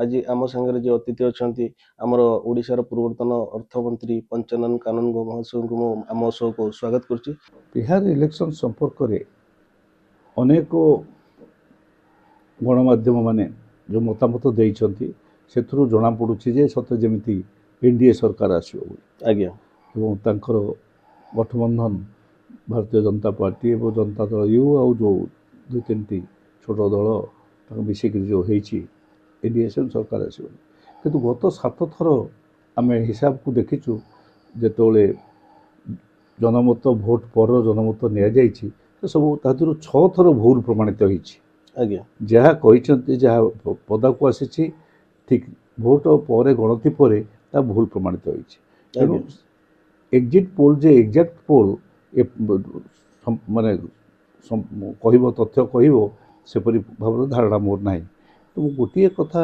आज आम सागर जो अतिथि अच्छा आमर ओडिशार पूर्वतन अर्थमंत्री पंचानन कानून महाशय को आम शो को स्वागत करुच्ची। बिहार इलेक्शन संपर्क में अनेक गणमाध्यम माने जो मतामत देइछंती सेथुरु जना पड़ुछि जे सत्य जेमिति एनडीए सरकार आसिबो आज्ञा एवं तांकर गठबंधन भारतीय जनता पार्टी एवं जनता दल यू आउ जो दुई तीन छोट दल मिसिक जो होती एनडीए सरकार आसो किंतु गत 7 थर आम हिसाब को देखीचु जिते जनमत भोट पर जनमत नि सब तादर 6 थर भूल प्रमाणित होती आज्ञा जहाँ कहते जहाँ पदा को आसी ठीक भोट पर गणति पर भूल प्रमाणित होती एग्जिट पोल जे एग्जैक्ट पोल माने कह तथ्य कह सेपरी भाव धारणा मोर ना तो गोटे कथा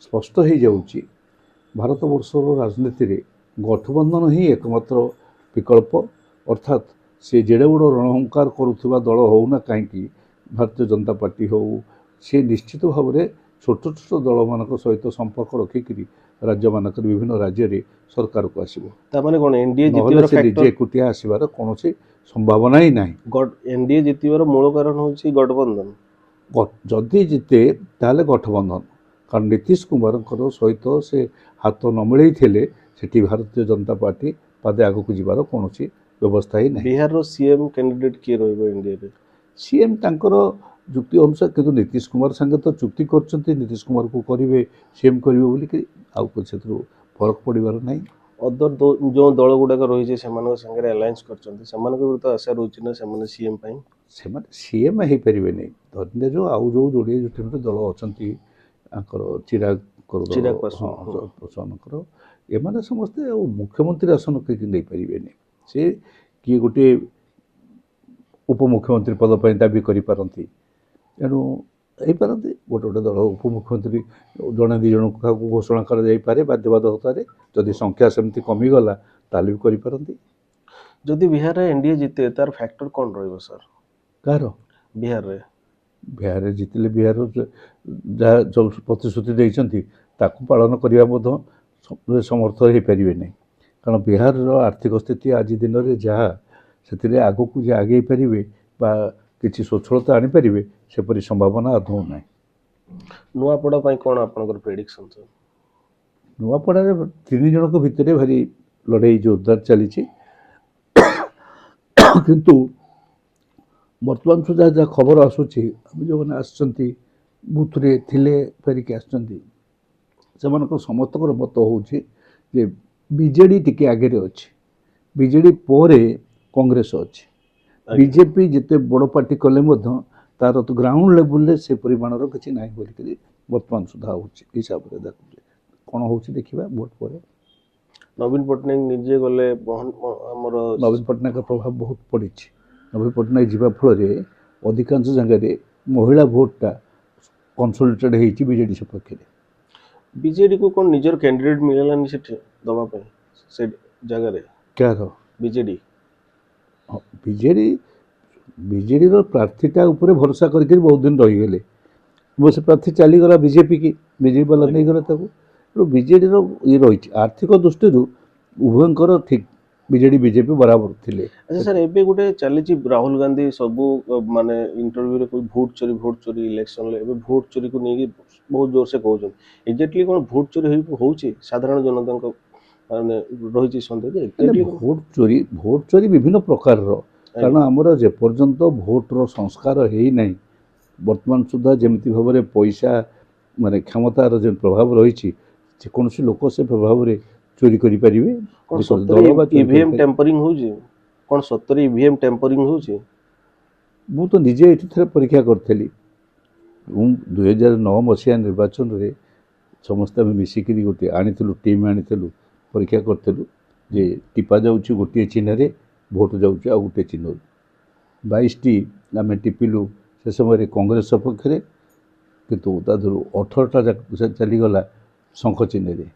स्पष्ट हो जाऊँगी भारत वर्षर राजनीति रे गठबंधन ही एकमात्र विकल्प अर्थात से जेड़े बड़ रणहंकार करुवा दल होना कहीं भारतीय जनता पार्टी हो सी निश्चित भाव में छोट छोट दल मान सहित संपर्क रखिक राज्य मानक विभिन्न राज्य रे सरकार को आसो निजे एकुटिया आसबार कौन संभावना ही ना। एनडीए जितबार मूल कारण हूँ गठबंधन जदि जिते ताले गठबंधन कारण नीतीश कुमार सहित से हाथ न मिलई से भारतीय जनता पार्टी पादे आग को जीवार कौन व्यवस्था ही ना। बिहार सीएम कैंडिडेट किए रहा सीएम तांकर जुक्ति अनुसार किंतु नीतीश कुमार संगे तो चुक्ति कर नीतीश कुमार को करेंगे सीएम करेंगे बोलिक आउ कुछ फरक पड़ार ना। अदर जो दल गुड़ाक रही है अलायंस कर आशा रोचे ना सीएम सीएम हो पारे नहीं धरने जो आउ जो जोड़े जुटे दल अच्छा चिराग पासवान एम समस्ते मुख्यमंत्री आसन कहीं नहीं पारे से किए गोटे उपमुख्यमंत्री पद पर दाबी करपारती तेणु पारती गोटे गोटे दल उपमुख्यमंत्री जड़े दी जन क्या घोषणा कर बाध्यबाधकतार जदि संख्या सेमती कमिगला ताल भी करपारती। जदि बिहार एनडीए जीते तार फैक्टर कौन रही सर कह बिहार जीतिले बिहार जहाँ जो प्रतिश्रुति देती पालन करने समर्थ हो पारे नहीं कारण बिहार आर्थिक स्थिति आज दिन में जहाँ से आग को जे आगे पारे कि स्वच्छलता आनीपारे सेपरी संभावना आदौ ना। नुआपड़ा कौन आप प्रेडिक्शन सर नुआपड़ा 3 जन भितर भारी लड़ाई जोरदार चली किंतु बर्तमान सुधा जहाँ खबर आसूची जो मैंने बुथरे थिले फेरिक आसमान समस्त मत हूँ बीजेडी टिके आगे अच्छे बीजेडी पर कांग्रेस अच्छे बीजेपी जिते बड़ पार्टी कले तार तो ग्राउंड लेवल से परिमाणर किसी ना बोलिक बर्तमान सुधा हो हिसाब से देखुचे कौन हो देखा भोट पर नवीन पट्टनायक निजे गले नवीन पट्टनायक प्रभाव बहुत पड़ी नवीन पट्टनायक जावा फल अधिकांश जगह महिला भोटा कनसोलिडेटेड होती बीजेडी सपक्ष बीजेडी को कौन निजर कैंडिडेट मिललानी से दवाई से जगह क्या बीजेडी बीजेडी बीजेडी प्रार्थीटा ऊपर भरोसा करके बहुत दिन रहीगले वो से प्रार्थी चलीगला बीजेपी की बीजेपी वाला नहीं गला तो बीजेडी ये रही आर्थिक दृष्टि उभयर ठीक बीजेडी बीजेपी बराबर थिले। अच्छा सर एबे गोटे चली राहुल गांधी सबू माने इंटरव्यू रे कोई भोट चोरी इलेक्शन एबे भोट चोरी को नहीं बहुत जोर से कहउछन एक्जेक्टली कोन भोट चोरी होउची साधारण जनता को माने रही संदेह एक्जेक्टली भोट चोरी विभिन्न प्रकार कारण आमर जे पर्यंत भोटर संस्कार है नहीं वर्तमान सुधा जमी भाव में पैसा माने क्षमतार जो प्रभाव रही जेकोसी लोक से प्रभाव में चोरी करें ईवीएम टेम्परिंग होउची कोन 70 ईवीएम टेम्परिंग होउची मु तो निजे ये थे परीक्षा करी 2009 मसीहा निर्वाचन रे समस्त मिसिक गोटे आनीलु टीम आनीलु परीक्षा करूँ जे टिपा जाऊँ गोटे चिन्ह रे भोट जाऊँ आ गोटे चिन्ह 22टी आम टिपिलु से समय कांग्रेस सपक्ष किंतु तादर 18टा चलीगला शंख चिन्ह रे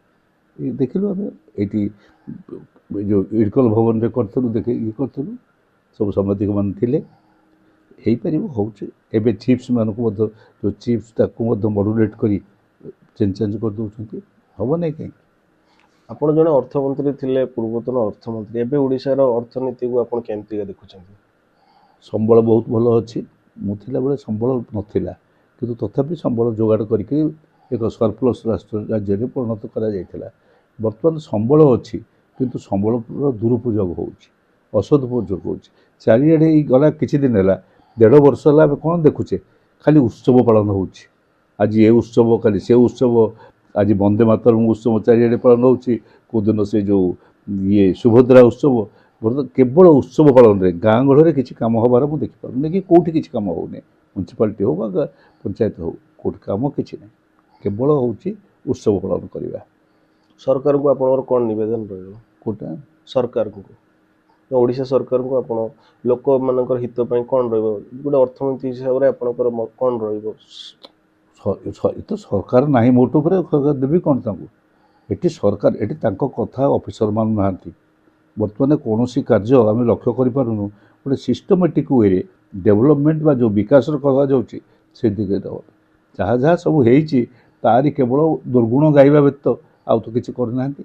देखिलु आम ये जो इडकल भवन में करूँ देख ये करूँ सब साम्बादिक मान हो पार हो चिप्स मानक जो चिप्स मॉड्यूलेट करी ଚେଞ୍ଜ କରିଦେଉଛନ୍ତି, ହେବ ନାହିଁ କାହିଁକି? ଆପଣ ଜଣେ ଅର୍ଥମନ୍ତ୍ରୀ ଥିଲେ, ପୂର୍ବତନ ଅର୍ଥମନ୍ତ୍ରୀ, ଏବେ ଓଡ଼ିଶାର ଅର୍ଥନୀତିକୁ ଆପଣ କେମିତିକା ଦେଖୁଛନ୍ତି? ସମ୍ବଳ ବହୁତ ଭଲ ଅଛି। ମୁଁ ଥିଲାବେଳେ ସମ୍ବଳ ନଥିଲା, କିନ୍ତୁ ତଥାପି ସମ୍ବଳ ଯୋଗାଡ଼ କରିକି ଏକ ସରପ୍ଲସ୍ ରାଜ୍ୟରେ ପରିଣତ କରାଯାଇଥିଲା। ବର୍ତ୍ତମାନ ସମ୍ବଳ ଅଛି, କିନ୍ତୁ ସମ୍ବଳର ଦୁରୁପଯୋଗ ହେଉଛି, ଅସଦୁପଯୋଗ ହେଉଛି। ଚାରିଆଡ଼େ ଏଇ ଗଲା କିଛି ଦିନ ହେଲା, 1.5 ବର୍ଷ ହେଲା ଆମେ କ'ଣ ଦେଖୁଛେ? ଖାଲି ଉତ୍ସବ ପାଳନ ହେଉଛି। ଆଜି ଏ ଉତ୍ସବ, କାଲି ସେ ଉତ୍ସବ। ଆଜି ବନ୍ଦେ ମାତରମ୍ ଉତ୍ସବ ଚାରିଆଡ଼େ ପାଳନ ହେଉଛି, କେଉଁଦିନ ସେ ଯେଉଁ ସୁଭଦ୍ରା ଉତ୍ସବ। ବର୍ତ୍ତମାନ କେବଳ ଉତ୍ସବ ପାଳନରେ ଗାଁ ଗହଳିରେ କିଛି କାମ ହେବାର ମୁଁ ଦେଖିପାରୁନି, କି କେଉଁଠି କିଛି କାମ ହେଉନି। ମ୍ୟୁନିସିପାଲିଟି ହେଉ ବା ପଞ୍ଚାୟତ ହେଉ, କେଉଁଠି କାମ କିଛି ନାହିଁ, କେବଳ ହେଉଛି ଉତ୍ସବ ପାଳନ କରିବା। ସରକାରଙ୍କୁ ଆପଣଙ୍କର କ'ଣ ନିବେଦନ ରହିବ? କେଉଁଟା ସରକାରଙ୍କୁ, ଓଡ଼ିଶା ସରକାରଙ୍କୁ ଆପଣ ଲୋକମାନଙ୍କର ହିତ ପାଇଁ କ'ଣ ରହିବ? ଗୋଟେ ଅର୍ଥମନ୍ତ୍ରୀ ହିସାବରେ ଆପଣଙ୍କର କ'ଣ ରହିବ? ଏ ତ ସରକାର ନାହିଁ ମୋଟ ଉପରେ, ସରକାର ଦେବି କ'ଣ ତାଙ୍କୁ? ଏଠି ସରକାର, ଏଠି ତାଙ୍କ କଥା ଅଫିସର ମାନୁନାହାନ୍ତି। ବର୍ତ୍ତମାନ କୌଣସି କାର୍ଯ୍ୟ ଆମେ ଲକ୍ଷ୍ୟ କରିପାରୁନୁ ଗୋଟେ ସିଷ୍ଟମେଟିକ୍ ୱେରେ ଡେଭଲପମେଣ୍ଟ ବା ଯେଉଁ ବିକାଶର କୁହାଯାଉଛି ସେ ଦିଗରେ ଦେବ। ଯାହା ଯାହା ସବୁ ହେଇଛି ତାରି କେବଳ ଦୁର୍ଗୁଣ ଗାଇବା ବ୍ୟତୀତ ଆଉ ତ କିଛି କରିନାହାନ୍ତି।